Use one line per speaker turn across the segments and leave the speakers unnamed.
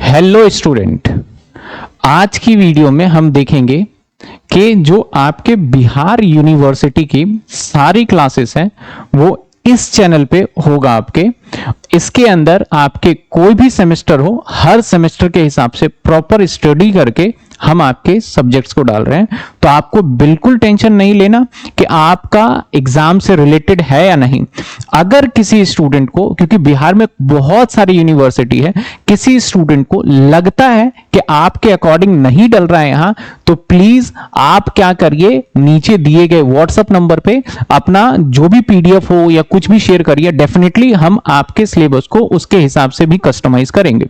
Hello student. आज की video में हम देखेंगे कि जो आपके बिहार यूनिवर्सिटी की सारी क्लासेस हैं वो इस चैनल पे होगा आपके। इसके अंदर आपके कोई भी सेमेस्टर हो, हर सेमेस्टर के हिसाब से प्रॉपर स्टडी करके हम आपके सब्जेक्ट्स को डाल रहे हैं। तो आपको बिल्कुल टेंशन नहीं लेना कि आपका एग्जाम से रिलेटेड है या नहीं। अगर किसी स्टूडेंट को, क्योंकि बिहार में बहुत सारी यूनिवर्सिटी है, किसी स्टूडेंट को लगता है कि आपके अकॉर्डिंग नहीं डल रहा है यहां, तो प्लीज आप क्या करिए, नीचे दिए गए व्हाट्सएप नंबर पे अपना जो भी पीडीएफ हो या कुछ भी शेयर करिए। डेफिनेटली हम आपके सिलेबस को उसके हिसाब से भी कस्टमाइज करेंगे।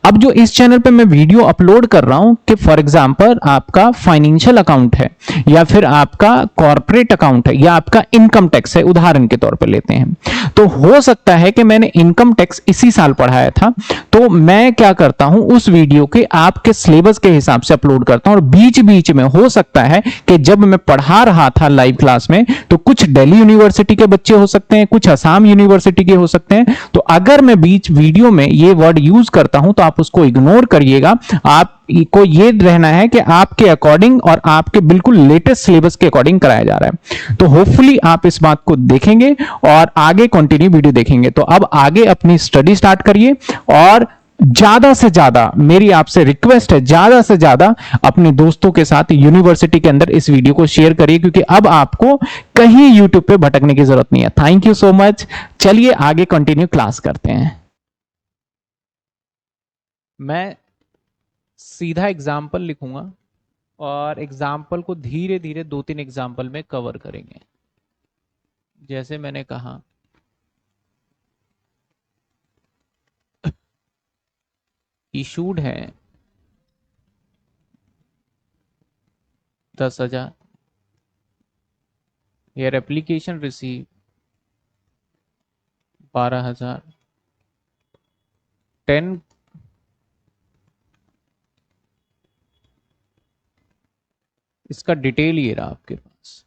अब जो इस चैनल पे मैं वीडियो अपलोड कर रहा हूं कि फॉर एग्जांपल आपका फाइनेंशियल अकाउंट है या फिर आपका कॉर्पोरेट अकाउंट है या आपका इनकम टैक्स है, उदाहरण के तौर पे लेते हैं, तो हो सकता है कि मैंने इनकम टैक्स इसी साल पढ़ाया था, तो मैं क्या करता हूं, उस वीडियो के आपके सिलेबस के हिसाब से अपलोड करता हूं। और बीच बीच में हो सकता है कि जब मैं पढ़ा रहा था लाइव क्लास में, तो कुछ दिल्ली यूनिवर्सिटी के बच्चे हो सकते हैं, कुछ असम यूनिवर्सिटी के हो सकते हैं। तो अगर मैं बीच वीडियो में ये वर्ड यूज करता हूं तो आप उसको इग्नोर करिएगा। आपको ये रहना है कि आपके अकॉर्डिंग और आपके बिल्कुल लेटेस्ट सिलेबस के अकॉर्डिंग कराया जा रहा है। तो होपफुली आप इस बात को देखेंगे और आगे कंटिन्यू वीडियो देखेंगे। तो अब आगे अपनी स्टडी स्टार्ट करिए और ज्यादा से ज्यादा मेरी आपसे रिक्वेस्ट है, ज्यादा से ज्यादा अपने दोस्तों के साथ यूनिवर्सिटी के अंदर इस वीडियो को शेयर करिए, क्योंकि अब आपको कहीं यूट्यूब पे भटकने की जरूरत नहीं है। Thank you so much. चलिए आगे कंटिन्यू क्लास करते हैं। मैं सीधा एग्जाम्पल लिखूंगा और एग्जाम्पल को धीरे धीरे 2-3 एग्जाम्पल में कवर करेंगे। जैसे मैंने कहा, इशूड है 10,000, यार एप्लीकेशन रिसीव 12,000, 10 इसका डिटेल ये रहा आपके पास।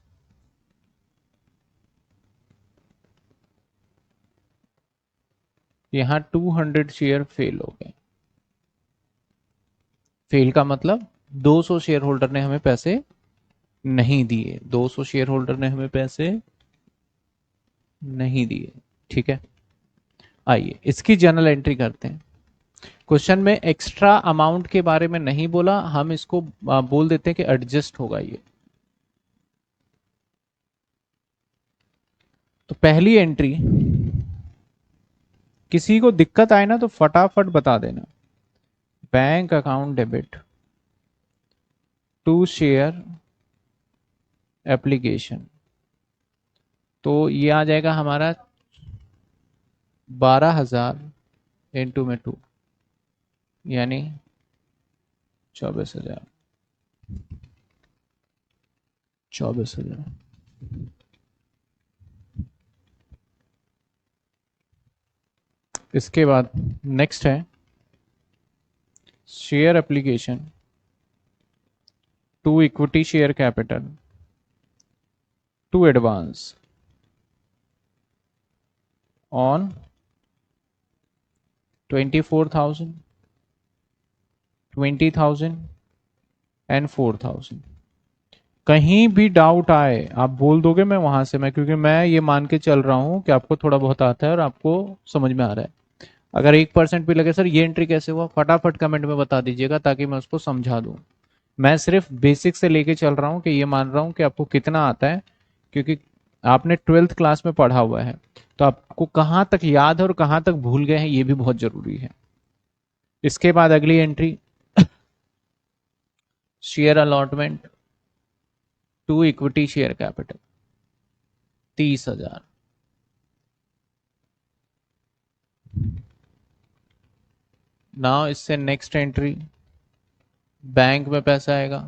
यहां 200 शेयर फेल हो गए। फेल का मतलब 200 शेयर होल्डर ने हमें पैसे नहीं दिए, 200 शेयर होल्डर ने हमें पैसे नहीं दिए। ठीक है, आइए इसकी जर्नल एंट्री करते हैं। क्वेश्चन में एक्स्ट्रा अमाउंट के बारे में नहीं बोला, हम इसको बोल देते हैं कि एडजस्ट होगा ये। तो पहली एंट्री, किसी को दिक्कत आए ना तो फटाफट बता देना। Bank account debit to share application, तो ये आ जाएगा हमारा 12,000 इंटू में 2, यानी 24,000। 24,000। इसके बाद नेक्स्ट है share application to equity share capital to advance on 24,000, 20,000 and 4,000। कहीं भी डाउट आए आप बोल दोगे, मैं वहां से क्योंकि मैं ये मान के चल रहा हूं कि आपको थोड़ा बहुत आता है और आपको समझ में आ रहा है। अगर 1% भी लगे सर ये एंट्री कैसे हुआ, फटाफट कमेंट में बता दीजिएगा ताकि मैं उसको समझा दूं। मैं सिर्फ बेसिक से लेके चल रहा हूँ कि ये मान रहा हूँ कि आपको कितना आता है, क्योंकि आपने 12th क्लास में पढ़ा हुआ है, तो आपको कहाँ तक याद है और कहाँ तक भूल गए हैं ये भी बहुत जरूरी है। इसके बाद अगली entry, share allotment to equity share capital 30,000। Now इससे नेक्स्ट एंट्री, बैंक में पैसा आएगा।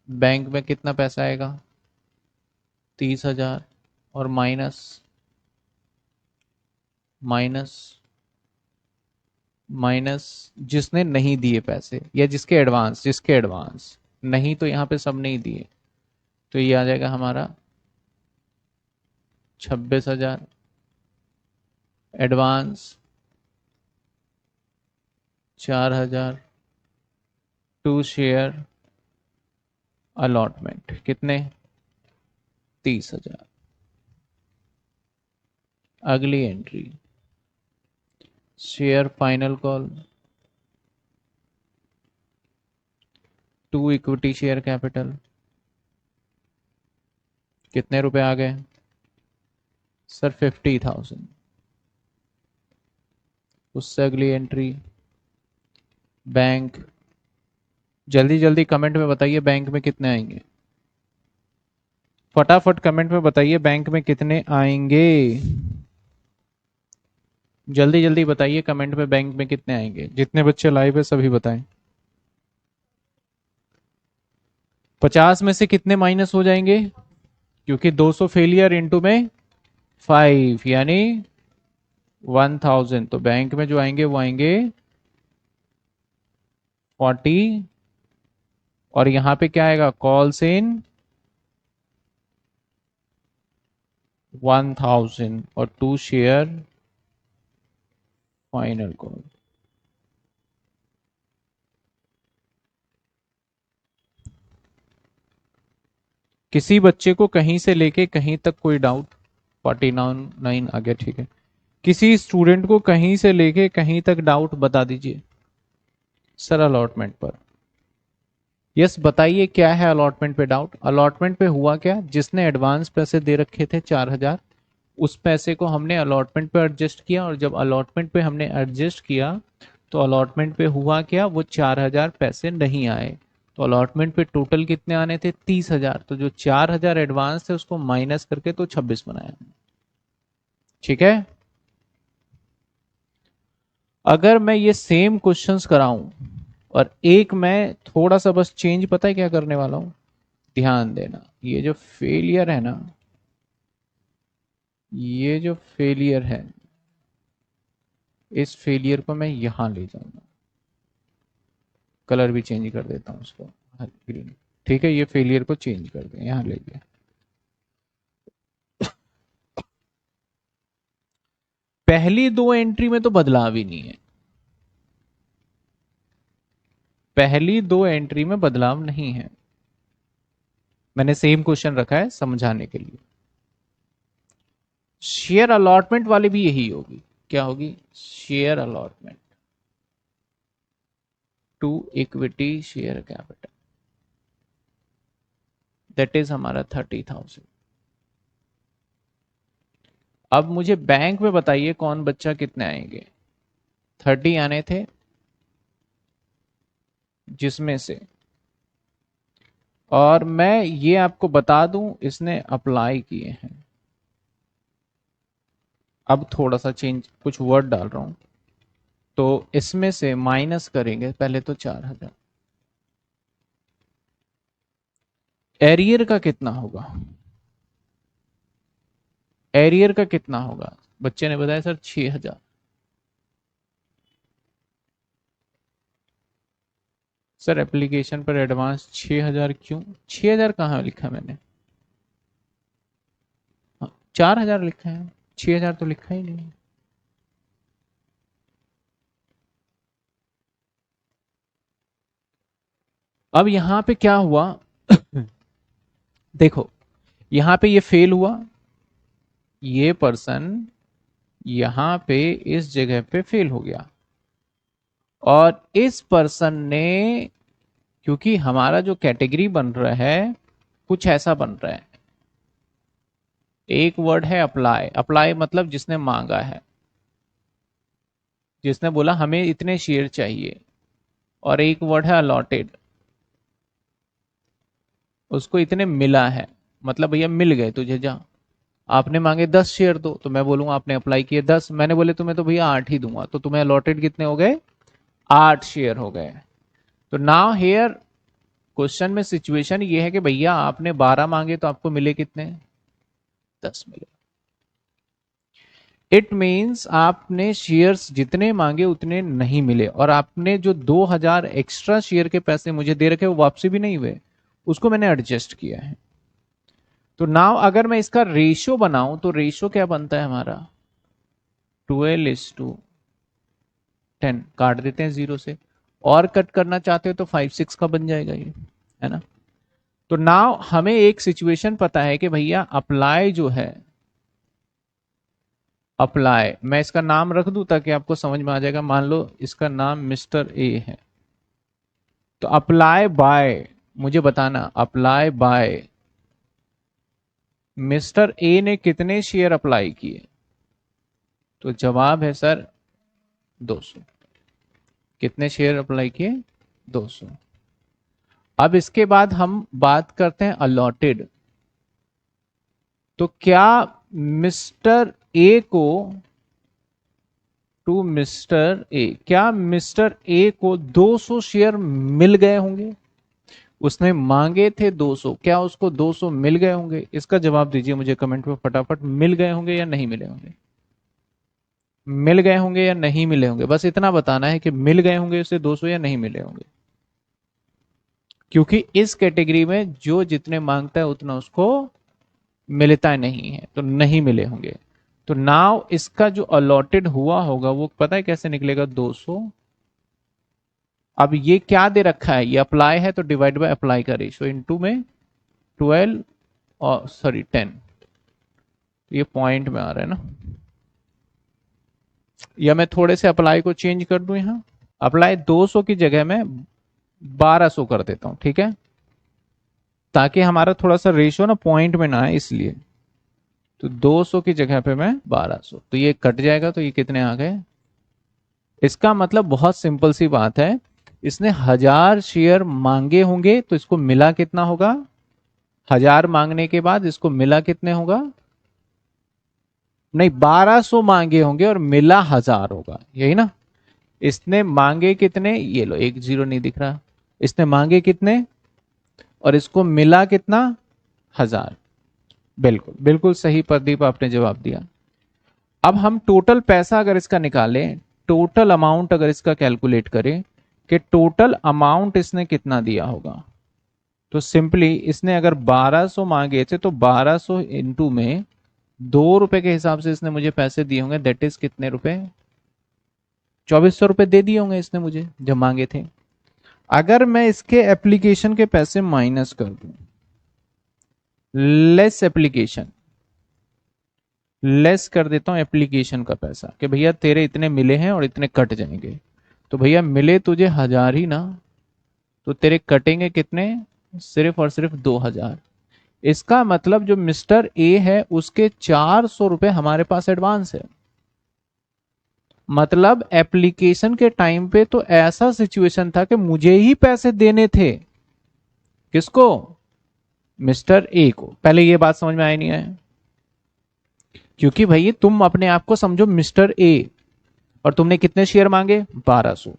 बैंक में कितना पैसा आएगा, 30,000, और माइनस माइनस माइनस जिसने नहीं दिए पैसे या जिसके एडवांस नहीं, तो यहां पे सब नहीं दिए, तो ये आ जाएगा हमारा 26,000 एडवांस 4,000 टू शेयर अलॉटमेंट कितने 30,000। अगली entry share final call to equity share capital कितने रुपए आ गए सर 50,000। उससे अगली एंट्री बैंक, जल्दी जल्दी कमेंट में बताइए बैंक में कितने आएंगे, फटाफट कमेंट में बताइए बैंक में कितने आएंगे, जल्दी जल्दी बताइए कमेंट में बैंक में कितने आएंगे, जितने बच्चे लाइव है सभी बताएं। 50 में से कितने माइनस हो जाएंगे, क्योंकि 200 फेलियर इनटू में 5 यानी 1000, तो बैंक में जो आएंगे वो आएंगे 40, और यहां पे क्या आएगा कॉल्स इन 1000 और टू शेयर फाइनल कॉल। किसी बच्चे को कहीं से लेके कहीं तक कोई डाउट, 49 आ गया ठीक है। किसी स्टूडेंट को कहीं से लेके कहीं तक डाउट बता दीजिए सर अलॉटमेंट पर। यस बताइए क्या है अलॉटमेंट पे डाउट। अलॉटमेंट पे हुआ क्या, जिसने एडवांस पैसे दे रखे थे 4,000 उस पैसे को हमने अलॉटमेंट पे एडजस्ट किया, और जब अलॉटमेंट पे हमने एडजस्ट किया तो अलॉटमेंट पे हुआ क्या, वो 4,000 पैसे नहीं आए। तो अलॉटमेंट पे टोटल कितने आने थे 30,000, तो जो 4,000 एडवांस थे उसको माइनस करके तो 26 बनाया। ठीक है, अगर मैं ये सेम क्वेश्चंस कराऊं और एक मैं थोड़ा सा बस चेंज, पता है क्या करने वाला हूं, ध्यान देना, ये जो फेलियर है ना, ये जो फेलियर है इस फेलियर को मैं यहां ले जाऊंगा, कलर भी चेंज कर देता हूं उसको ग्रीन। ठीक है, ये फेलियर को चेंज कर दें, यहां ले गया। पहली दो एंट्री में तो बदलाव ही नहीं है, पहली दो एंट्री में बदलाव नहीं है, मैंने सेम क्वेश्चन रखा है समझाने के लिए। शेयर अलॉटमेंट वाली भी यही होगी, क्या होगी share allotment to equity share capital, that is हमारा 30,000। अब मुझे बैंक में बताइए कौन बच्चा कितने आएंगे, 30 आने थे जिसमें से, और मैं ये आपको बता दूं इसने अप्लाई किए हैं। अब थोड़ा सा चेंज कुछ वर्ड डाल रहा हूं, तो इसमें से माइनस करेंगे पहले तो 4,000, एरियर का कितना होगा, एरियर का कितना होगा, बच्चे ने बताया सर 6,000। सर एप्लीकेशन पर एडवांस 6,000 क्यों, 6,000 कहाँ लिखा मैंने, 4,000 लिखा है, 6,000 तो लिखा ही नहीं। अब यहां पे क्या हुआ देखो, यहां पे ये फेल हुआ, ये पर्सन यहां पे इस जगह पे फेल हो गया, और इस पर्सन ने, क्योंकि हमारा जो कैटेगरी बन रहा है कुछ ऐसा बन रहा है, एक वर्ड है अप्लाई, अप्लाई मतलब जिसने मांगा है, जिसने बोला हमें इतने शेयर चाहिए, और एक वर्ड है अलॉटेड, उसको इतने मिला है, मतलब भैया मिल गए तुझे जा, आपने मांगे 10 शेयर दो, तो मैं बोलूंगा आपने अप्लाई किए 10, मैंने बोले तुम्हें तो भैया 8 ही दूंगा, तो तुम्हें अलॉटेड कितने हो गए 8 शेयर हो गए। तो नाउ हेयर क्वेश्चन में सिचुएशन ये है कि भैया आपने 12 मांगे तो आपको मिले कितने 10 मिले, इट मीन्स आपने शेयर्स जितने मांगे उतने नहीं मिले, और आपने जो 2,000 एक्स्ट्रा शेयर के पैसे मुझे दे रखे वो वापसी भी नहीं हुए, उसको मैंने एडजस्ट किया है। तो नाउ अगर मैं इसका रेशियो बनाऊं तो रेशियो क्या बनता है हमारा 12:2, 10 काट देते हैं 0 से, और कट करना चाहते हो तो 5 6 का बन जाएगा ये, है ना। तो नाउ हमें एक सिचुएशन पता है कि भैया अप्लाई जो है, अप्लाई, मैं इसका नाम रख दूं ताकि आपको समझ में आ जाएगा। मान लो इसका नाम मिस्टर ए है, तो अप्लाई बाय, मुझे बताना अप्लाई बाय मिस्टर ए ने कितने शेयर अप्लाई किए। तो जवाब है सर 200। कितने शेयर अप्लाई किए? 200। अब इसके बाद हम बात करते हैं अलॉटेड। तो क्या मिस्टर ए को, टू मिस्टर ए, क्या मिस्टर ए को 200 शेयर मिल गए होंगे? उसने मांगे थे 200, क्या उसको 200 मिल गए होंगे? इसका जवाब दीजिए मुझे कमेंट में फटाफट, मिल गए होंगे या नहीं मिले होंगे? मिल गए होंगे या नहीं मिले होंगे, बस इतना बताना है कि मिल गए होंगे उसे 200 या नहीं मिले होंगे। क्योंकि इस कैटेगरी में जो जितने मांगता है उतना उसको मिलता नहीं है, तो नहीं मिले होंगे। तो नाउ इसका जो अलॉटेड हुआ होगा वो पता है कैसे निकलेगा? 200। अब ये क्या दे रखा है? ये अप्लाई है तो डिवाइड बाय अप्लाई का रेशियो, इनटू में 12 और सॉरी 10, ये पॉइंट में आ रहा है ना। या मैं थोड़े से अप्लाई को चेंज कर दूं, यहां अप्लाई 200 की जगह में 1200 कर देता हूं, ठीक है, ताकि हमारा थोड़ा सा रेशियो ना पॉइंट में ना आए, इसलिए। तो 200 की जगह पे मैं 1200, तो ये कट जाएगा, तो ये कितने आ गए? इसका मतलब बहुत सिंपल सी बात है, इसने 1000 शेयर मांगे होंगे तो इसको मिला कितना होगा? 1000 मांगने के बाद इसको मिला कितने होगा? नहीं, 1200 मांगे होंगे और मिला 1000 होगा, यही ना। इसने मांगे कितने? ये लो, एक जीरो नहीं दिख रहा। इसने मांगे कितने और इसको मिला कितना? 1000। बिल्कुल बिल्कुल सही प्रदीप, आपने जवाब दिया। अब हम टोटल पैसा अगर इसका निकालें, टोटल अमाउंट अगर इसका कैलकुलेट करें कि टोटल अमाउंट इसने कितना दिया होगा, तो सिंपली इसने अगर 1200 मांगे थे तो 1200 इंटू में 2 रुपए के हिसाब से इसने मुझे पैसे दिए होंगे, दैट इज कितने रुपए? 2400 रुपए दे दिए होंगे इसने मुझे जब मांगे थे। अगर मैं इसके एप्लीकेशन के पैसे माइनस कर दूं, लेस एप्लीकेशन, लेस कर देता हूं एप्लीकेशन का पैसा, कि भैया तेरे इतने मिले हैं और इतने कट जाएंगे, तो भैया मिले तुझे 1000 ही ना, तो तेरे कटेंगे कितने? सिर्फ और सिर्फ 2000। इसका मतलब जो मिस्टर ए है उसके 400 रुपए हमारे पास एडवांस है। मतलब एप्लीकेशन के टाइम पे तो ऐसा सिचुएशन था कि मुझे ही पैसे देने थे। किसको? मिस्टर ए को। पहले ये बात समझ में आई नहीं आया? क्योंकि भाई तुम अपने आप को समझो मिस्टर ए, और तुमने कितने शेयर मांगे? 1200,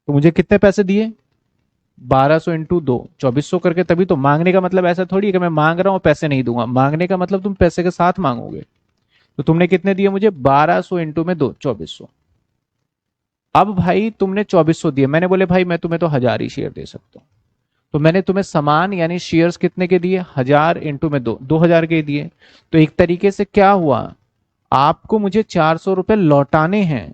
तो मुझे कितने पैसे दिए? 1200 इंटू 2, 2400 करके। तभी तो मांगने का मतलब ऐसा थोड़ी है कि मैं मांग रहा हूं पैसे नहीं दूंगा, मांगने का मतलब तुम पैसे के साथ मांगोगे। तो तुमने कितने दिए मुझे? 1200 इंटू में 2, 2400। अब भाई तुमने 2400 दिए, मैंने बोले भाई मैं तुम्हें तो 1000 ही शेयर दे सकता हूं, तो मैंने तुम्हें समान यानी शेयर्स कितने के दिए? 1000 इंटू में 2, 2000 के दिए। तो एक तरीके से क्या हुआ, आपको मुझे 400 रुपए लौटाने हैं,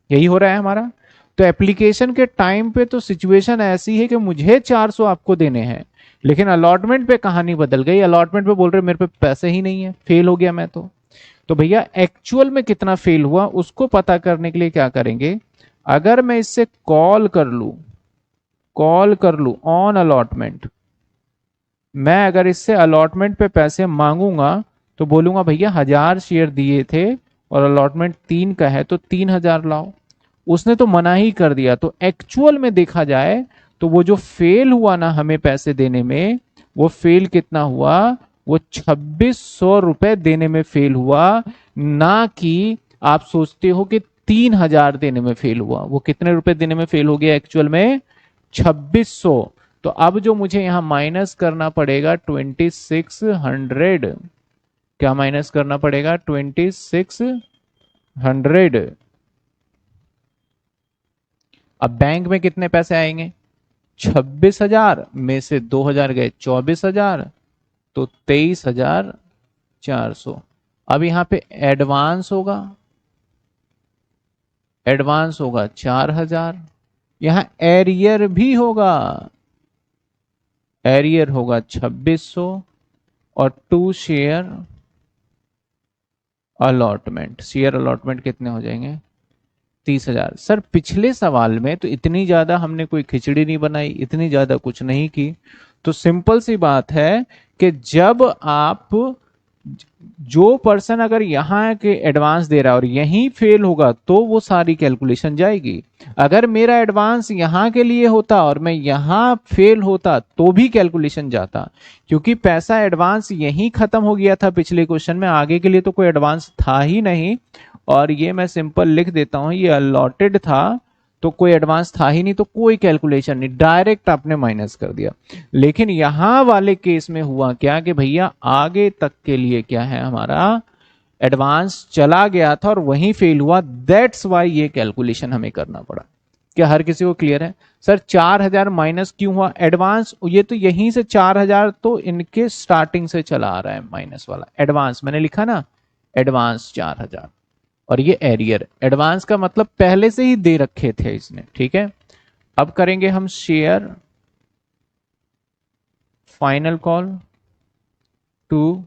यही हो रहा है हमारा। तो एप्लीकेशन के टाइम पे तो सिचुएशन ऐसी है कि मुझे 400 आपको देने हैं, लेकिन अलॉटमेंट पे कहानी बदल गई। अलॉटमेंट पे बोल रहे मेरे पे पैसे ही नहीं है, फेल हो गया मैं तो भैया एक्चुअल में कितना फेल हुआ उसको पता करने के लिए क्या करेंगे, अगर मैं इससे कॉल कर लू ऑन अलॉटमेंट, मैं अगर इससे अलॉटमेंट पे पैसे मांगूंगा तो बोलूंगा भैया 1000 शेयर दिए थे और अलॉटमेंट 3 का है तो 3000 लाओ। उसने तो मना ही कर दिया। तो एक्चुअल में देखा जाए तो वो जो फेल हुआ ना हमें पैसे देने में, वो फेल कितना हुआ? वो 2600 रुपए देने में फेल हुआ, ना कि आप सोचते हो कि 3000 देने में फेल हुआ। वो कितने रुपए देने में फेल हो गया एक्चुअल में? 2600। तो अब जो मुझे यहां माइनस करना पड़ेगा 2600, क्या माइनस करना पड़ेगा? 2600। अब बैंक में कितने पैसे आएंगे? 26,000 में से 2000 गए, 24,000, तो 23,400। अब यहां पे एडवांस होगा, एडवांस होगा 4000, यहां एरियर भी होगा, एरियर होगा 2600, और 2 शेयर अलॉटमेंट, शेयर अलॉटमेंट कितने हो जाएंगे 30,000। सर पिछले सवाल में तो इतनी ज्यादा हमने कोई खिचड़ी नहीं बनाई, इतनी ज्यादा कुछ नहीं की। तो सिंपल सी बात है कि जब आप, जो पर्सन अगर यहाँ के एडवांस दे रहा है और यहीं फेल होगा तो वो सारी कैलकुलेशन जाएगी। अगर मेरा एडवांस यहाँ के लिए होता और मैं यहाँ फेल होता तो भी कैलकुलेशन जाता, क्योंकि पैसा एडवांस यहीं खत्म हो गया था पिछले क्वेश्चन में, आगे के लिए तो कोई एडवांस था ही नहीं। और ये मैं सिंपल लिख देता हूं, ये अलॉटेड था तो कोई एडवांस था ही नहीं, तो कोई कैलकुलेशन नहीं, डायरेक्ट आपने माइनस कर दिया। लेकिन यहां वाले केस में हुआ क्या कि भैया आगे तक के लिए क्या है हमारा एडवांस चला गया था और वहीं फेल हुआ, दैट्स वाई ये कैलकुलेशन हमें करना पड़ा। क्या हर किसी को क्लियर है? सर 4000 माइनस क्यों हुआ एडवांस? ये तो यहीं से 4000 तो इनके स्टार्टिंग से चला आ रहा है माइनस वाला एडवांस, मैंने लिखा ना एडवांस 4000, और ये एरियर, एडवांस का मतलब पहले से ही दे रखे थे इसने, ठीक है। अब करेंगे हम share final call to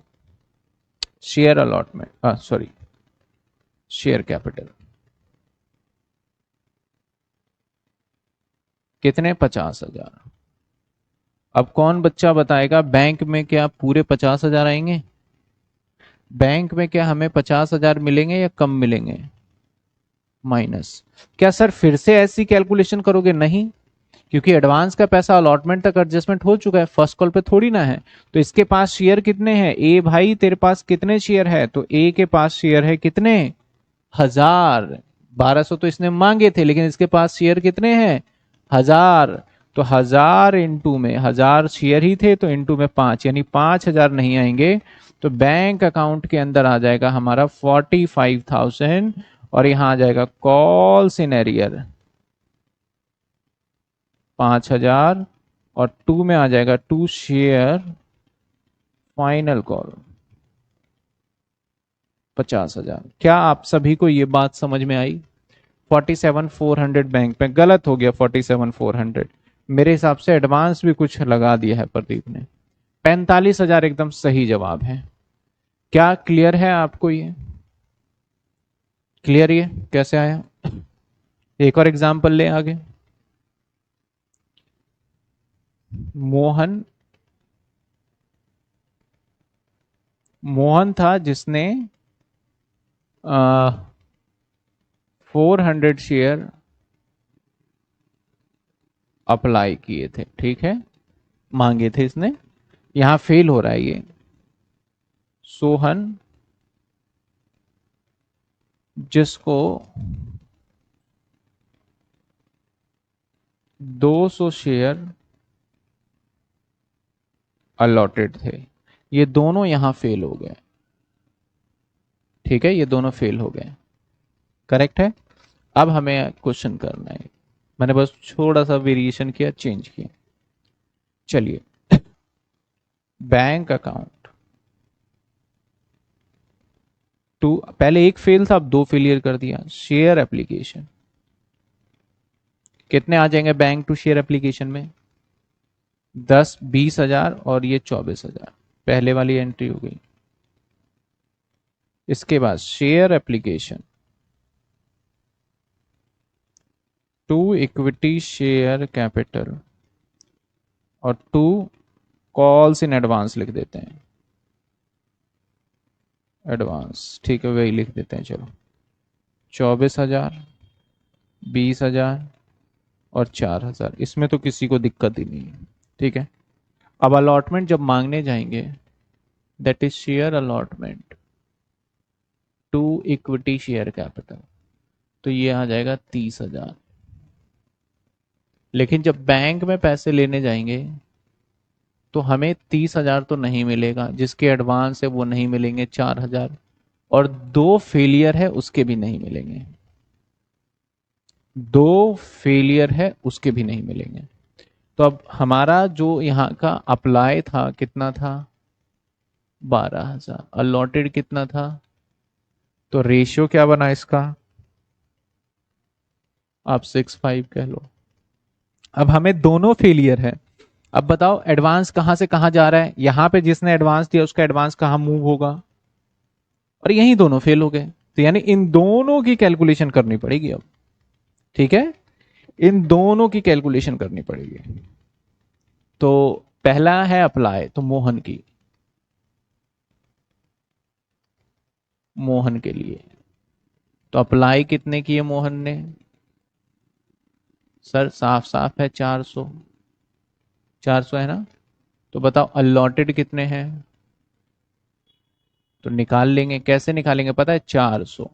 share allotment, sorry share capital, कितने 50,000। अब कौन बच्चा बताएगा बैंक में क्या पूरे 50,000 आएंगे? बैंक में क्या हमें 50,000 मिलेंगे या कम मिलेंगे? माइनस। क्या सर फिर से ऐसी कैलकुलेशन करोगे? नहीं, क्योंकि एडवांस का पैसा अलॉटमेंट तक एडजस्टमेंट हो चुका है, फर्स्ट कॉल पे थोड़ी ना है। तो इसके पास शेयर कितने हैं? ए भाई तेरे पास कितने शेयर है? तो ए के पास शेयर है कितने? 1000। 1200 तो इसने मांगे थे, लेकिन इसके पास शेयर कितने हैं? 1000। तो 1000 इंटू में 1000 शेयर ही थे, तो इंटू में 5, यानी 5000 नहीं आएंगे। तो बैंक अकाउंट के अंदर आ जाएगा हमारा 45,000, और यहां आ जाएगा कॉल्स इन एरियर 5000, और 2 में आ जाएगा 2 शेयर फाइनल कॉल 50,000। क्या आप सभी को ये बात समझ में आई? 47,400 बैंक में गलत हो गया, 47,400 मेरे हिसाब से एडवांस भी कुछ लगा दिया है प्रदीप ने। 45,000 एकदम सही जवाब है। क्या क्लियर है आपको? ये क्लियर, ये कैसे आया? एक और एग्जांपल ले आगे। मोहन, मोहन था जिसने 400 शेयर अप्लाई किए थे, ठीक है, मांगे थे इसने, यहां फेल हो रहा है ये। सोहन जिसको 200 शेयर अलॉटेड थे, ये दोनों यहां फेल हो गए, ठीक है, ये दोनों फेल हो गए, करेक्ट है। अब हमें क्वेश्चन करना है, मैंने बस थोड़ा सा वेरिएशन किया, चेंज किया। चलिए, बैंक अकाउंट टू, पहले एक फेल था अब 2 फेलियर कर दिया। शेयर एप्लीकेशन कितने आ जाएंगे बैंक टू शेयर एप्लीकेशन में? 10, 20,000 और ये 24,000, पहले वाली एंट्री हो गई। इसके बाद share application to equity share capital और 2 कॉल्स इन एडवांस लिख देते हैं, एडवांस, ठीक है, वही लिख देते हैं। चलो 24,000, 20,000 और 4,000, इसमें तो किसी को दिक्कत ही नहीं है, ठीक है। अब अलॉटमेंट जब मांगने जाएंगे, that is share allotment to equity share capital, तो ये आ जाएगा 30,000। लेकिन जब बैंक में पैसे लेने जाएंगे तो हमें 30,000 तो नहीं मिलेगा, जिसके एडवांस है वो नहीं मिलेंगे 4,000, और 2 फेलियर है उसके भी नहीं मिलेंगे, 2 फेलियर है उसके भी नहीं मिलेंगे। तो अब हमारा जो यहाँ का अप्लाई था कितना था? 12,000। अलॉटेड कितना था? तो रेशियो क्या बना इसका? आप 6.5 कह लो। अब हमें दोनों फेलियर है। अब बताओ एडवांस कहां से कहां जा रहा है, यहां पे जिसने एडवांस दिया उसका एडवांस कहां मूव होगा, और यही दोनों फेल हो गए। तो यानी इन दोनों की कैलकुलेशन करनी पड़ेगी अब। ठीक है, इन दोनों की कैलकुलेशन करनी पड़ेगी। तो पहला है अप्लाई, तो मोहन की, मोहन के लिए तो अप्लाई कितने की है मोहन ने, सर साफ साफ है 400, 400 है ना। तो बताओ अलॉटेड कितने हैं, तो निकाल लेंगे, कैसे निकालेंगे पता है, 400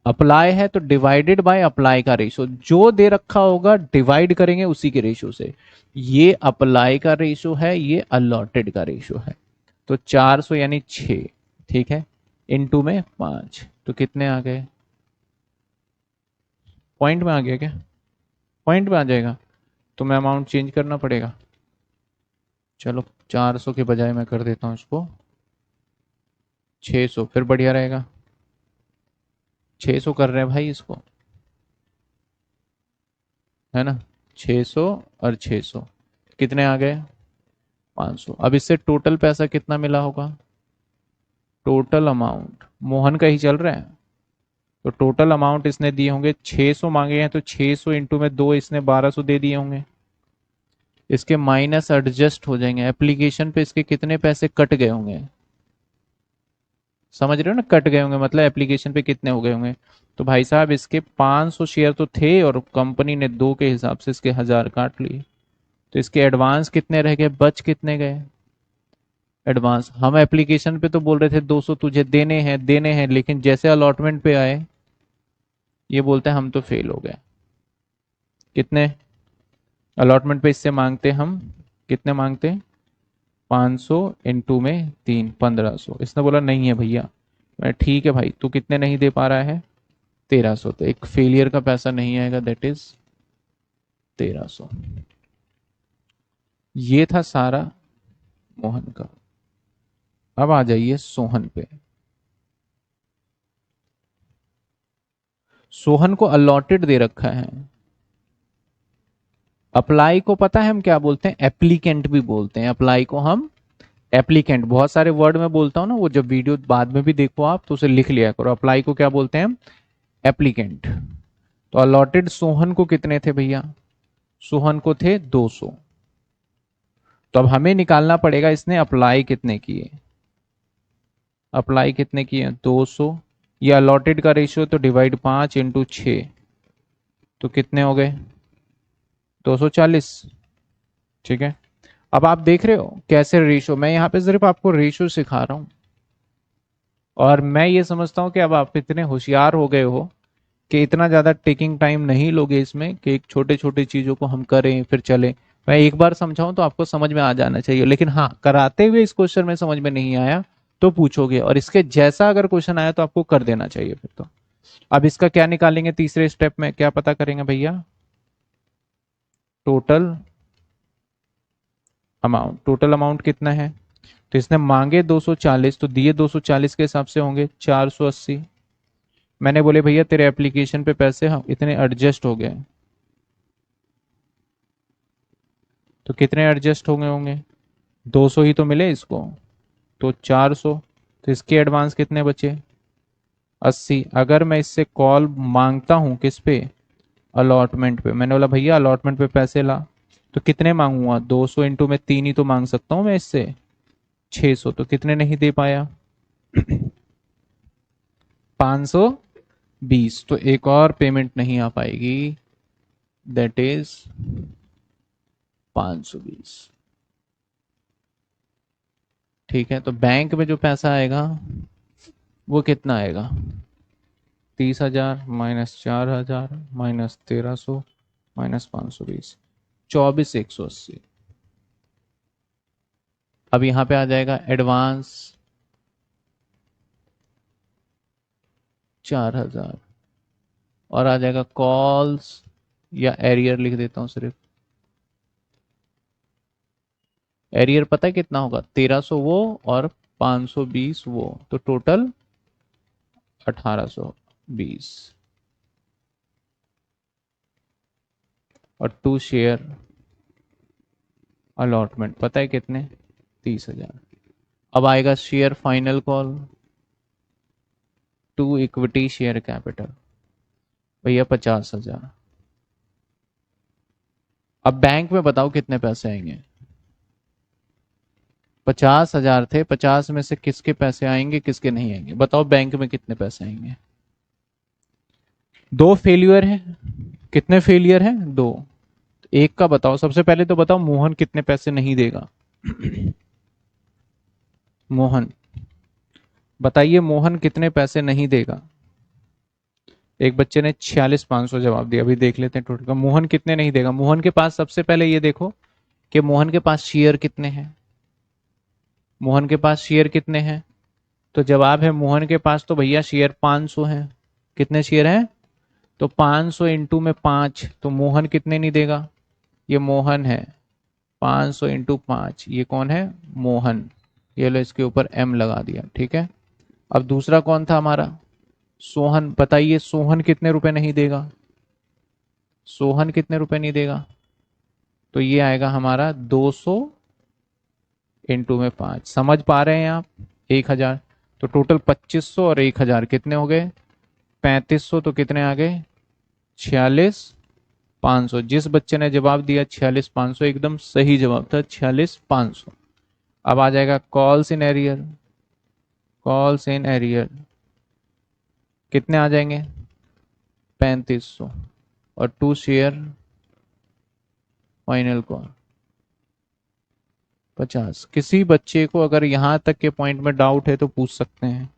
अप्लाई है तो डिवाइडेड बाय अप्लाई का रेशो, जो दे रखा होगा डिवाइड करेंगे उसी के रेशो से। ये अप्लाई का रेशो है, ये अलॉटेड का रेशो है। तो 400 यानी 6, ठीक है, इनटू में 5, तो कितने आ गए, पॉइंट में आ गया क्या, पॉइंट में आ जाएगा, तो मैं अमाउंट चेंज करना पड़ेगा। चलो 400 के बजाय मैं कर देता हूँ इसको 600, फिर बढ़िया रहेगा। 600 कर रहे हैं भाई इसको, है ना, 600 और 600 कितने आ गए, 500। अब इससे टोटल पैसा कितना मिला होगा, टोटल अमाउंट मोहन का ही चल रहा है, तो टोटल अमाउंट इसने दिए होंगे 600 मांगे हैं, तो 600 इंटू में 2 इसने 1200 दे दिए होंगे। इसके माइनस एडजस्ट हो जाएंगे, एप्लीकेशन पे इसके कितने पैसे कट गए होंगे, समझ रहे हो ना, कट गए होंगे मतलब एप्लीकेशन पे कितने हो गए होंगे। तो भाई साहब इसके 500 शेयर तो थे और कंपनी ने 2 के हिसाब से इसके 1000 काट लिए, तो इसके एडवांस कितने रह गए, बच कितने गए एडवांस। हम एप्लीकेशन पे तो बोल रहे थे 200 तुझे देने हैं देने हैं, लेकिन जैसे अलॉटमेंट पे आए ये बोलते हैं हम तो फेल हो गए। कितने अलॉटमेंट पे इससे मांगते हम, कितने मांगते, 500 इंटू में 3 1500, इसने बोला नहीं है भैया। मैं ठीक है भाई, तू कितने नहीं दे पा रहा है, 1300, तो एक फेलियर का पैसा नहीं आएगा, दैट इज 1300। ये था सारा मोहन का। अब आ जाइए सोहन पे। सोहन को अलॉटेड दे रखा है। अप्लाई को पता है हम क्या बोलते हैं, एप्लीकेंट भी बोलते हैं, अप्लाई को हम एप्लीकेंट, बहुत सारे वर्ड में बोलता हूं ना, वो जब वीडियो बाद में भी देखो आप तो उसे लिख लिया करो, अप्लाई को क्या बोलते हैं हम, एप्लीकेंट। तो अलॉटेड सोहन को कितने थे भैया, सोहन को थे 200। तो अब हमें निकालना पड़ेगा इसने अप्लाई कितने किए, अप्लाई कितने किए 200, ये अलॉटेड का रेशियो तो डिवाइड 5 इंटू 6, तो कितने हो गए 240। ठीक है, अब आप देख रहे हो कैसे रेशियो, मैं यहाँ पे सिर्फ आपको रेशियो सिखा रहा हूं, और मैं ये समझता हूं कि अब आप इतने होशियार हो गए हो कि इतना ज्यादा टेकिंग टाइम नहीं लोगे इसमें, कि एक छोटे छोटे चीजों को हम करें फिर चले। मैं एक बार समझाऊं तो आपको समझ में आ जाना चाहिए, लेकिन हाँ कराते हुए इस क्वेश्चन में समझ में नहीं आया तो पूछोगे, और इसके जैसा अगर क्वेश्चन आया तो आपको कर देना चाहिए फिर तो। अब इसका क्या निकालेंगे, तीसरे स्टेप में क्या पता करेंगे भैया, टोटल अमाउंट, टोटल अमाउंट कितना है, तो इसने मांगे 240 तो दिए 240 के हिसाब से होंगे 480। मैंने बोले भैया तेरे एप्लीकेशन पे पैसे हम इतने एडजस्ट हो गए, तो कितने एडजस्ट हो गए होंगे, 200 ही तो मिले इसको, तो 400, तो इसके एडवांस कितने बचे 80। अगर मैं इससे कॉल मांगता हूं किस पे, अलॉटमेंट पे, मैंने बोला भैया अलॉटमेंट पे पैसे ला, तो कितने मांगूंगा 200 इंटू में 3 ही तो मांग सकता हूं मैं इससे, 600, तो कितने नहीं दे पाया 520, तो एक और पेमेंट नहीं आ पाएगी, दैट इज 520। ठीक है, तो बैंक में जो पैसा आएगा वो कितना आएगा, 30,000 माइनस 4,000 माइनस 1,300 माइनस 520, 24,180। अब यहां पे आ जाएगा एडवांस 4,000, और आ जाएगा कॉल्स, या एरियर लिख देता हूं सिर्फ, एरियर पता है कितना होगा, 1,300 वो और 520 वो, तो टोटल 1,820। और 2 शेयर अलॉटमेंट, पता है कितने? 30,000। अब आएगा share final call, 2 equity share capital, भैया 50,000। अब बैंक में बताओ कितने पैसे आएंगे? 50,000 थे, 50 में से किसके पैसे आएंगे किसके नहीं आएंगे? बताओ बैंक में कितने पैसे आएंगे? 2 फेलियर है। कितने फेलियर है? 2। एक का बताओ, सबसे पहले तो बताओ मोहन कितने पैसे नहीं देगा? मोहन बताइए, मोहन कितने पैसे नहीं देगा? एक बच्चे ने 46,500 जवाब दिया। अभी देख लेते हैं टोटल का, मोहन कितने नहीं देगा। मोहन के पास सबसे पहले ये देखो कि मोहन के पास शेयर कितने हैं। मोहन के पास शेयर कितने हैं? तो जवाब है मोहन के पास तो भैया शेयर 500 हैं। कितने शेयर हैं? तो 500 इंटू में 5, तो मोहन कितने नहीं देगा? ये मोहन है। 500 इंटू 5, ये कौन है? मोहन। ये लो, इसके ऊपर एम लगा दिया, ठीक है। अब दूसरा कौन था हमारा? सोहन। बताइए सोहन कितने रुपए नहीं देगा? सोहन कितने रुपए नहीं देगा? तो ये आएगा हमारा 200 इंटू में 5। समझ पा रहे हैं आप? 1,000। तो टोटल 2500 और 1,000 कितने हो गए? 3500। तो कितने आ गए? 46,500। जिस बच्चे ने जवाब दिया 46,500 एकदम सही जवाब था, 46,500। अब आ जाएगा calls in arrear. Calls in arrear कितने आ जाएंगे? 3500 और 2 शेयर फाइनल कॉल 50। किसी बच्चे को अगर यहां तक के पॉइंट में डाउट है तो पूछ सकते हैं।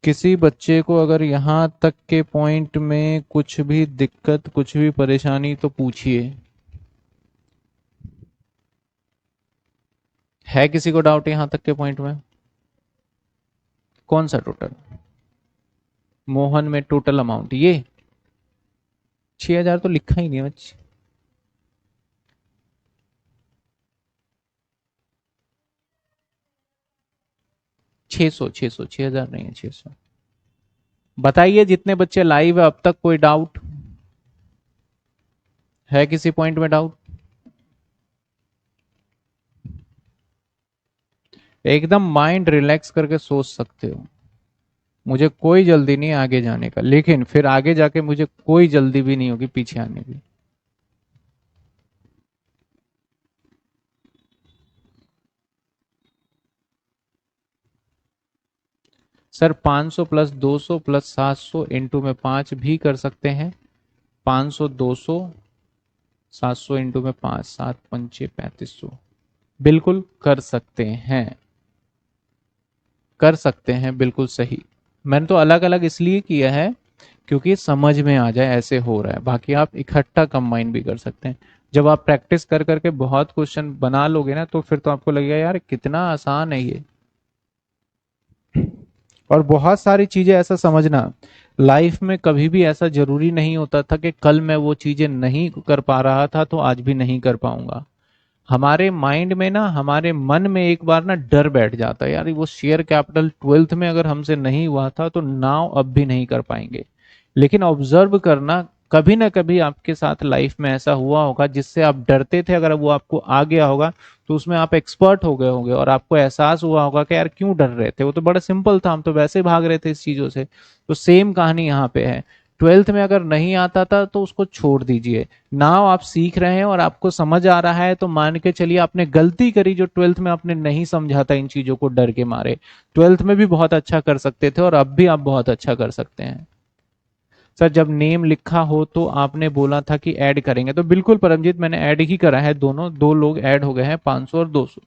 किसी बच्चे को अगर यहां तक के पॉइंट में कुछ भी दिक्कत, कुछ भी परेशानी तो पूछिए। है किसी को डाउट यहां तक के पॉइंट में? कौन सा टोटल? मोहन में टोटल अमाउंट ये 6,000 तो लिखा ही नहीं है बच्चे। 600, 600, 6,000 नहीं है, 600। बताइए जितने बच्चे लाइव है अब तक, कोई डाउट है? किसी पॉइंट में डाउट? एकदम माइंड रिलैक्स करके सोच सकते हो। मुझे कोई जल्दी नहीं है आगे जाने का, लेकिन फिर आगे जाके मुझे कोई जल्दी भी नहीं होगी पीछे आने की। सर 500 प्लस 200 प्लस 700 इंटू में 5 भी कर सकते हैं। 500, 200, 700 इंटू में 5, 7 पंचे 3500। बिल्कुल कर सकते हैं, कर सकते हैं, बिल्कुल सही। मैंने तो अलग अलग इसलिए किया है क्योंकि समझ में आ जाए ऐसे हो रहा है। बाकी आप इकट्ठा कंबाइन भी कर सकते हैं। जब आप प्रैक्टिस कर करके बहुत क्वेश्चन बना लोगे ना, तो फिर तो आपको लगेगा यार कितना आसान है ये। और बहुत सारी चीजें ऐसा समझना, लाइफ में कभी भी ऐसा जरूरी नहीं होता था कि कल मैं वो चीजें नहीं कर पा रहा था तो आज भी नहीं कर पाऊंगा। हमारे माइंड में ना, हमारे मन में एक बार ना डर बैठ जाता है, यार वो शेयर कैपिटल 12th में अगर हमसे नहीं हुआ था तो नाउ अब भी नहीं कर पाएंगे। लेकिन ऑब्जर्व करना, कभी ना कभी आपके साथ लाइफ में ऐसा हुआ होगा जिससे आप डरते थे, अगर वो आपको आ गया होगा तो उसमें आप एक्सपर्ट हो गए होंगे और आपको एहसास हुआ होगा कि यार क्यों डर रहे थे, वो तो बड़ा सिंपल था, हम तो वैसे भाग रहे थे इस चीजों से। तो सेम कहानी यहाँ पे है। 12th में अगर नहीं आता था तो उसको छोड़ दीजिए। नाउ आप सीख रहे हैं और आपको समझ आ रहा है तो मान के चलिए आपने गलती करी जो 12th में आपने नहीं समझा था इन चीजों को डर के मारे। 12th में भी बहुत अच्छा कर सकते थे और अब भी आप बहुत अच्छा कर सकते हैं। सर जब नेम लिखा हो तो आपने बोला था कि ऐड करेंगे, तो बिल्कुल परमजीत मैंने ऐड ही करा है। दोनों, 2 लोग ऐड हो गए हैं, 500 और 200।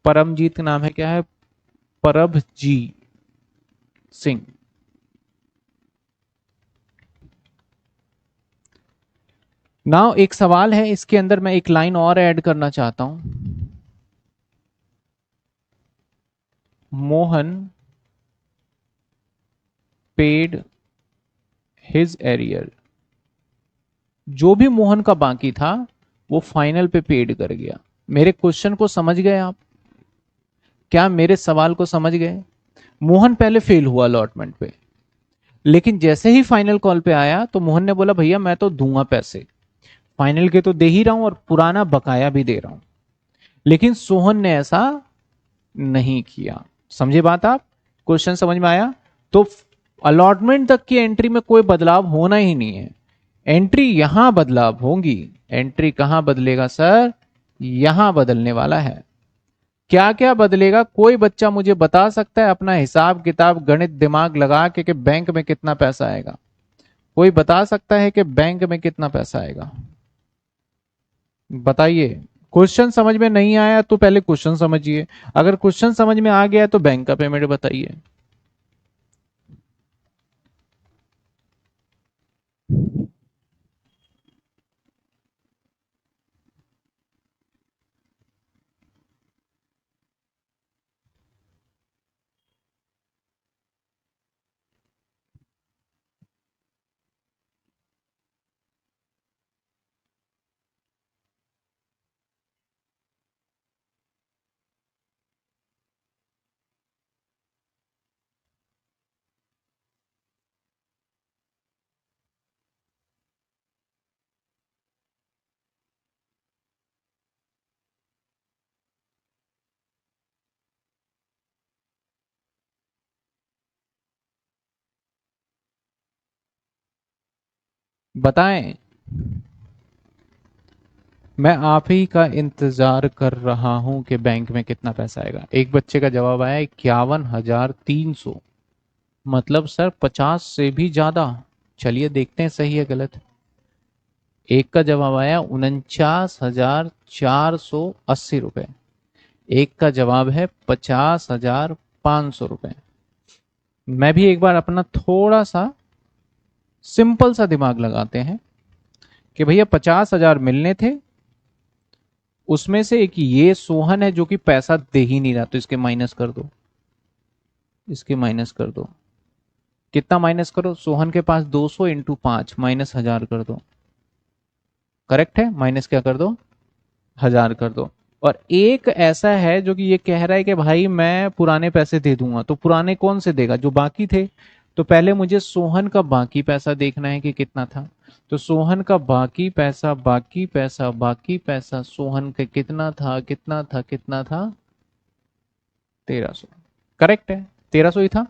परमजीत का नाम है क्या है? परभजी सिंह। नाउ एक सवाल है, इसके अंदर मैं एक लाइन और ऐड करना चाहता हूं। Mohan paid his arrear. जो भी मोहन का बाकी था वो फाइनल पे पेड कर गया। मेरे क्वेश्चन को समझ गए आप? क्या मेरे सवाल को समझ गए? मोहन पहले फेल हुआ अलॉटमेंट पे, लेकिन जैसे ही फाइनल कॉल पे आया तो मोहन ने बोला भैया मैं तो दूंगा पैसे, फाइनल के तो दे ही रहा हूं और पुराना बकाया भी दे रहा हूं। लेकिन सोहन ने ऐसा नहीं किया। समझे बात आप? क्वेश्चन समझ में आया? तो अलॉटमेंट तक की एंट्री में कोई बदलाव होना ही नहीं है, एंट्री यहां बदलाव होगी। एंट्री कहां बदलेगा सर? यहां बदलने वाला है। क्या क्या बदलेगा कोई बच्चा मुझे बता सकता है अपना हिसाब किताब गणित दिमाग लगा के कि बैंक में कितना पैसा आएगा? कोई बता सकता है कि बैंक में कितना पैसा आएगा? बताइए। क्वेश्चन समझ में नहीं आया तो पहले क्वेश्चन समझिए, अगर क्वेश्चन समझ में आ गया तो बैंक का पेमेंट बताइए। बताएं। मैं आप ही का इंतजार कर रहा हूं कि बैंक में कितना पैसा आएगा। एक बच्चे का जवाब आया 51,300, मतलब सर 50 से भी ज्यादा। चलिए देखते हैं सही है गलत। एक का जवाब आया 49,480 रुपए। एक का जवाब है 50,500 रुपए। मैं भी एक बार अपना थोड़ा सा सिंपल सा दिमाग लगाते हैं कि भैया 50,000 मिलने थे, उसमें से एक ये सोहन है जो कि पैसा दे ही नहीं रहा, तो इसके माइनस कर दो, इसके माइनस कर दो। कितना माइनस करो? सोहन के पास 200 इंटू 5 माइनस 1000 कर दो। करेक्ट है, माइनस क्या कर दो? 1000 कर दो। और एक ऐसा है जो कि ये कह रहा है कि भाई मैं पुराने पैसे दे दूंगा, तो पुराने कौन से देगा? जो बाकी थे। तो पहले मुझे सोहन का बाकी पैसा देखना है कि कितना था। तो सोहन का बाकी पैसा, बाकी पैसा, बाकी पैसा सोहन का कितना था, कितना था, कितना था? 1300। करेक्ट है, 1300 ही था।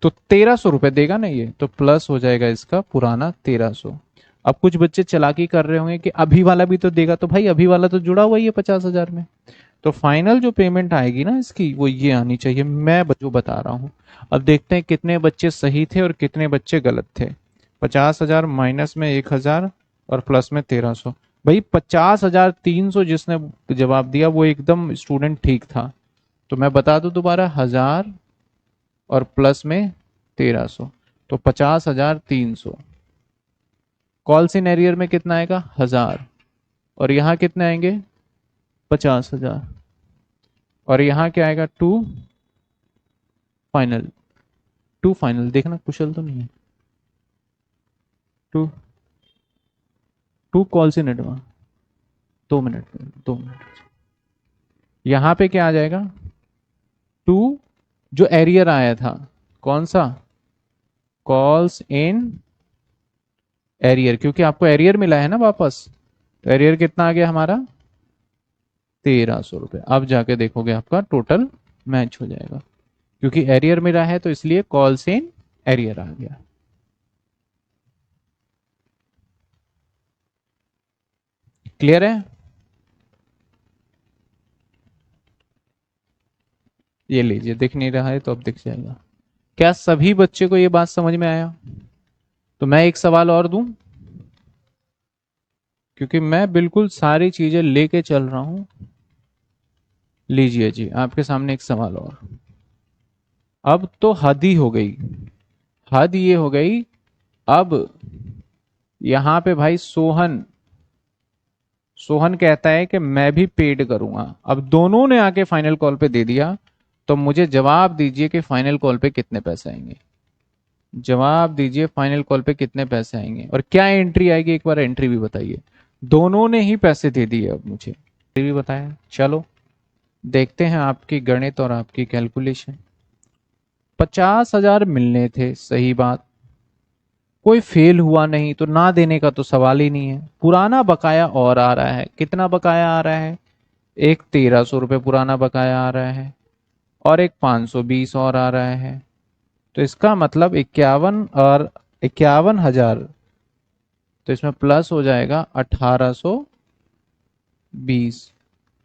तो 1300 रुपए देगा ना ये, तो प्लस हो जाएगा इसका पुराना 1300। अब कुछ बच्चे चालाकी कर रहे होंगे कि अभी वाला भी तो देगा, तो भाई अभी वाला तो जुड़ा हुआ ही है 50,000 में। तो फाइनल जो पेमेंट आएगी ना इसकी, वो ये आनी चाहिए, मैं जो बता रहा हूं। अब देखते हैं कितने बच्चे सही थे और कितने बच्चे गलत थे। 50,000 माइनस में 1,000 और प्लस में 1300। भाई 50,300 जिसने जवाब दिया वो एकदम स्टूडेंट ठीक था। तो मैं बता दूं दोबारा, 1000 और प्लस में 1300, तो 50,300। कॉल सिनेरियर में कितना आएगा? 1000। और यहां कितने आएंगे? 50,000। और यहां क्या आएगा? Final to final. देखना कुशल तो नहीं है। टू टू कॉल सिनेरियर। 2 मिनट, 2 मिनट। यहां पे क्या आ जाएगा? टू जो एरियर आया था, कौन सा? कॉल्स इन एरियर, क्योंकि आपको एरियर मिला है ना वापस। तो एरियर कितना आ गया हमारा? 1300 रुपये। अब जाके देखोगे आपका टोटल मैच हो जाएगा, क्योंकि एरियर मिला है तो इसलिए कॉल से एरियर आ गया। क्लियर है? ये लीजिए, दिख नहीं रहा है तो अब दिख जाएगा। क्या सभी बच्चे को ये बात समझ में आया? तो मैं एक सवाल और दूं, क्योंकि मैं बिल्कुल सारी चीजें लेके चल रहा हूं। लीजिए जी, आपके सामने एक सवाल और। अब तो हद ही हो गई। हद ये हो गई। अब यहां पे भाई सोहन सोहन कहता है कि मैं भी पेड करूंगा। अब दोनों ने आके फाइनल कॉल पे दे दिया, तो मुझे जवाब दीजिए कि फाइनल कॉल पे कितने पैसे आएंगे। जवाब दीजिए फाइनल कॉल पे कितने पैसे आएंगे और क्या एंट्री आएगी, एक बार एंट्री भी बताइए। दोनों ने ही पैसे दे दिए, अब मुझे भी बताया। चलो देखते हैं आपकी गणित और आपकी कैलकुलेशन। 50,000 मिलने थे, सही बात। कोई फेल हुआ नहीं तो ना देने का तो सवाल ही नहीं है। पुराना बकाया और आ रहा है, कितना बकाया आ रहा है? एक 1300 रुपये पुराना बकाया आ रहा है और एक 520 और आ रहा है। तो इसका मतलब 51 हजार, तो इसमें प्लस हो जाएगा 1820।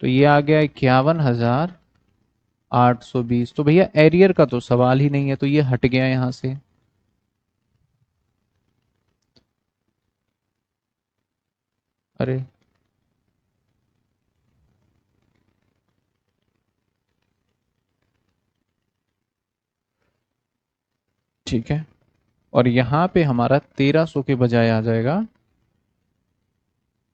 तो ये आ गया 51,820। तो भैया एरियर का तो सवाल ही नहीं है, तो ये हट गया यहां से। अरे ठीक है, और यहां पे हमारा 1300 के बजाय आ जाएगा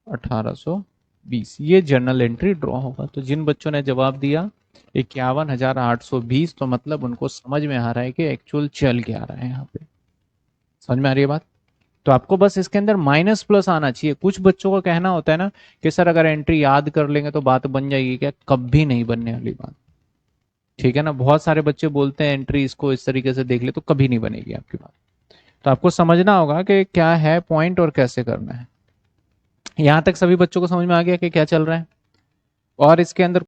1820। ये जर्नल एंट्री ड्रॉ होगा। तो जिन बच्चों ने जवाब दिया 51,820, तो मतलब उनको समझ में आ रहा है कि एक्चुअल चल क्या रहा है यहाँ पे। समझ में आ रही है बात? तो आपको बस इसके अंदर माइनस प्लस आना चाहिए। कुछ बच्चों का कहना होता है ना कि सर अगर एंट्री याद कर लेंगे तो बात बन जाएगी, क्या? कभी नहीं बनने वाली बात। ठीक है ना, बहुत सारे बच्चे बोलते हैं एंट्री इसको इस तरीके से देख ले, तो कभी नहीं बनेगी आपकी बात। तो आपको समझना होगा कि क्या है पॉइंट और कैसे करना है। यहां तक सभी बच्चों को समझ में आ गया कि क्या चल रहा है? और इसके अंदर